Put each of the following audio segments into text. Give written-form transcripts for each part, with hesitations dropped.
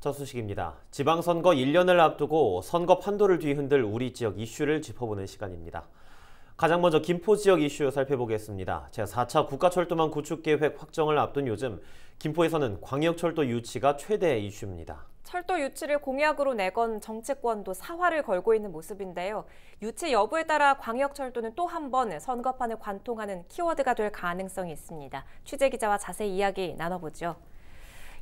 첫 소식입니다. 지방선거 1년을 앞두고 선거 판도를 뒤흔들 우리 지역 이슈를 짚어보는 시간입니다. 가장 먼저 김포 지역 이슈 살펴보겠습니다. 제4차 국가철도망 구축계획 확정을 앞둔 요즘 김포에서는 광역철도 유치가 최대 이슈입니다. 철도 유치를 공약으로 내건 정치권도 사활을 걸고 있는 모습인데요. 유치 여부에 따라 광역철도는 또 한 번 선거판을 관통하는 키워드가 될 가능성이 있습니다. 취재 기자와 자세히 이야기 나눠보죠.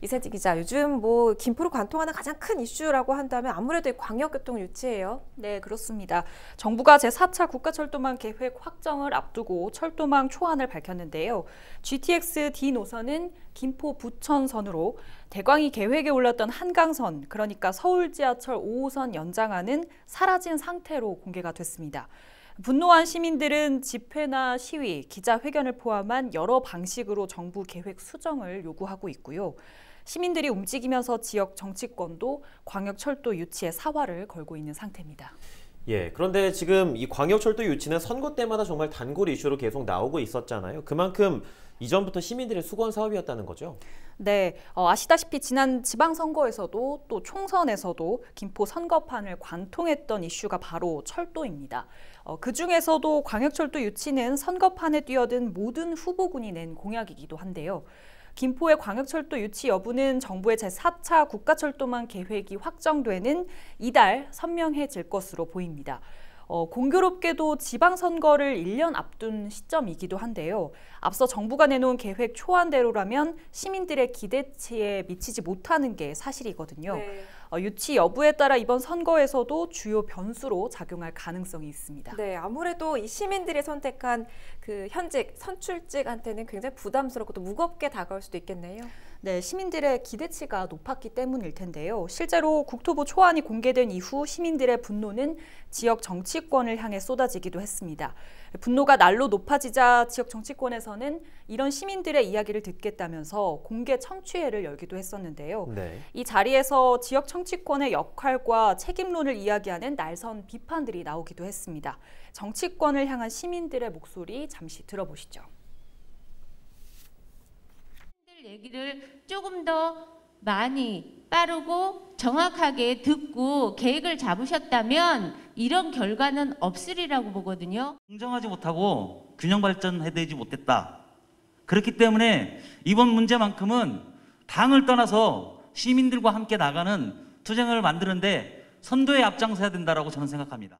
이세지 기자, 요즘 김포를 관통하는 가장 큰 이슈라고 한다면 아무래도 이 광역교통 유치예요. 네, 그렇습니다. 정부가 제4차 국가철도망 계획 확정을 앞두고 철도망 초안을 밝혔는데요. GTX D 노선은 김포 부천선으로, 대광이 계획에 올랐던 한강선, 그러니까 서울 지하철 5호선 연장안은 사라진 상태로 공개가 됐습니다. 분노한 시민들은 집회나 시위, 기자회견을 포함한 여러 방식으로 정부 계획 수정을 요구하고 있고요. 시민들이 움직이면서 지역 정치권도 광역철도 유치에 사활을 걸고 있는 상태입니다. 그런데 지금 이 광역철도 유치는 선거 때마다 정말 단골 이슈로 계속 나오고 있었잖아요. 그만큼 이전부터 시민들의 수건 사업이었다는 거죠? 네, 아시다시피 지난 지방선거에서도 또 총선에서도 김포 선거판을 관통했던 이슈가 바로 철도입니다. 그중에서도 광역철도 유치는 선거판에 뛰어든 모든 후보군이 낸 공약이기도 한데요. 김포의 광역철도 유치 여부는 정부의 제4차 국가철도망 계획이 확정되는 이달 선명해질 것으로 보입니다. 공교롭게도 지방선거를 1년 앞둔 시점이기도 한데요. 앞서 정부가 내놓은 계획 초안대로라면 시민들의 기대치에 미치지 못하는 게 사실이거든요. 네. 유치 여부에 따라 이번 선거에서도 주요 변수로 작용할 가능성이 있습니다. 네, 아무래도 이 시민들이 선택한 그 현직 선출직한테는 굉장히 부담스럽고 또 무겁게 다가올 수도 있겠네요. 네, 시민들의 기대치가 높았기 때문일 텐데요. 실제로 국토부 초안이 공개된 이후 시민들의 분노는 지역 정치권을 향해 쏟아지기도 했습니다. 분노가 날로 높아지자 지역 정치권에서는 이런 시민들의 이야기를 듣겠다면서 공개 청취회를 열기도 했었는데요. 네. 이 자리에서 지역 정치권의 역할과 책임론을 이야기하는 날선 비판들이 나오기도 했습니다. 정치권을 향한 시민들의 목소리 잠시 들어보시죠. 얘기를 조금 더 많이 빠르고 정확하게 듣고 계획을 잡으셨다면 이런 결과는 없으리라고 보거든요. 공정하지 못하고 균형 발전해내지 못했다. 그렇기 때문에 이번 문제만큼은 당을 떠나서 시민들과 함께 나가는 투쟁을 만드는데 선도에 앞장서야 된다고 저는 생각합니다.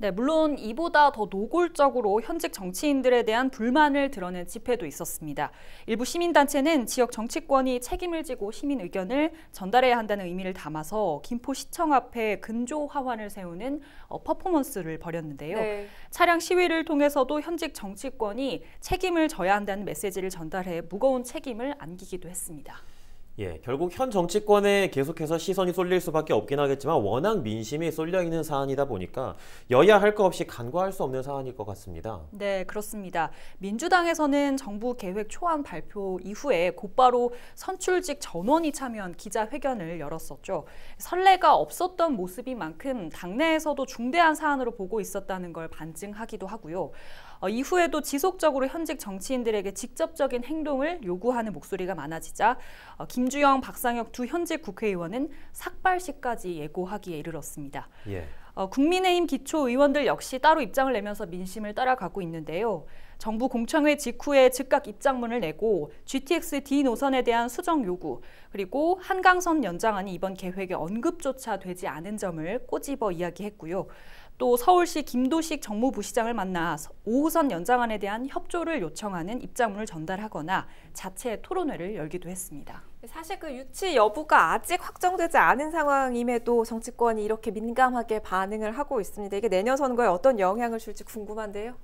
네, 물론 이보다 더 노골적으로 현직 정치인들에 대한 불만을 드러낸 집회도 있었습니다. 일부 시민단체는 지역 정치권이 책임을 지고 시민 의견을 전달해야 한다는 의미를 담아서 김포시청 앞에 근조 화환을 세우는 퍼포먼스를 벌였는데요. 네. 차량 시위를 통해서도 현직 정치권이 책임을 져야 한다는 메시지를 전달해 무거운 책임을 안기기도 했습니다. 결국 현 정치권에 계속해서 시선이 쏠릴 수밖에 없긴 하겠지만 워낙 민심이 쏠려 있는 사안이다 보니까 여야 할 거 없이 간과할 수 없는 사안일 것 같습니다. 네, 그렇습니다. 민주당에서는 정부 계획 초안 발표 이후에 곧바로 선출직 전원이 참여한 기자회견을 열었었죠. 선례가 없었던 모습인 만큼 당내에서도 중대한 사안으로 보고 있었다는 걸 반증하기도 하고요. 이후에도 지속적으로 현직 정치인들에게 직접적인 행동을 요구하는 목소리가 많아지자 김주영, 박상혁 두 현직 국회의원은 삭발시까지 예고하기에 이르렀습니다. 국민의힘 기초의원들 역시 따로 입장을 내면서 민심을 따라가고 있는데요. 정부 공청회 직후에 즉각 입장문을 내고 GTX D 노선에 대한 수정 요구, 그리고 한강선 연장안이 이번 계획에 언급조차 되지 않은 점을 꼬집어 이야기했고요. 또 서울시 김도식 정무부시장을 만나 5호선 연장안에 대한 협조를 요청하는 입장문을 전달하거나 자체 토론회를 열기도 했습니다. 사실 그 유치 여부가 아직 확정되지 않은 상황임에도 정치권이 이렇게 민감하게 반응을 하고 있습니다. 이게 내년 선거에 어떤 영향을 줄지 궁금한데요.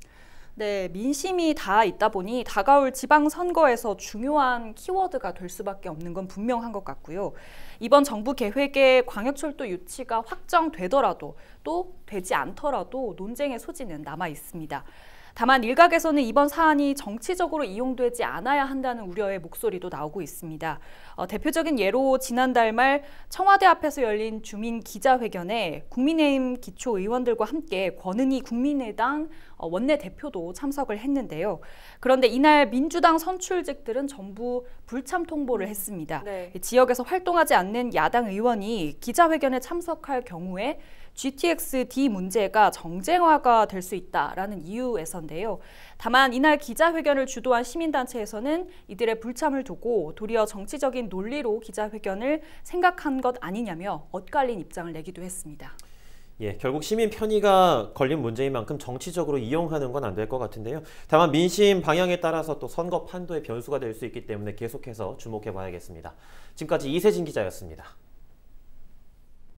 네, 민심이 다 있다 보니 다가올 지방선거에서 중요한 키워드가 될 수밖에 없는 건 분명한 것 같고요. 이번 정부 계획의 광역철도 유치가 확정되더라도 또 되지 않더라도 논쟁의 소지는 남아 있습니다. 다만 일각에서는 이번 사안이 정치적으로 이용되지 않아야 한다는 우려의 목소리도 나오고 있습니다. 대표적인 예로 지난달 말 청와대 앞에서 열린 주민 기자회견에 국민의힘 기초의원들과 함께 권은희 국민의당 원내대표도 참석을 했는데요. 그런데 이날 민주당 선출직들은 전부 불참 통보를 했습니다. 네. 지역에서 활동하지 않는 야당 의원이 기자회견에 참석할 경우에 GTX-D 문제가 정쟁화가 될 수 있다라는 이유에서인데요. 다만 이날 기자회견을 주도한 시민단체에서는 이들의 불참을 두고 도리어 정치적인 논리로 기자회견을 생각한 것 아니냐며 엇갈린 입장을 내기도 했습니다. 예, 결국 시민 편의가 걸린 문제인 만큼 정치적으로 이용하는 건 안 될 것 같은데요. 다만 민심 방향에 따라서 또 선거 판도의 변수가 될 수 있기 때문에 계속해서 주목해 봐야겠습니다. 지금까지 이세진 기자였습니다.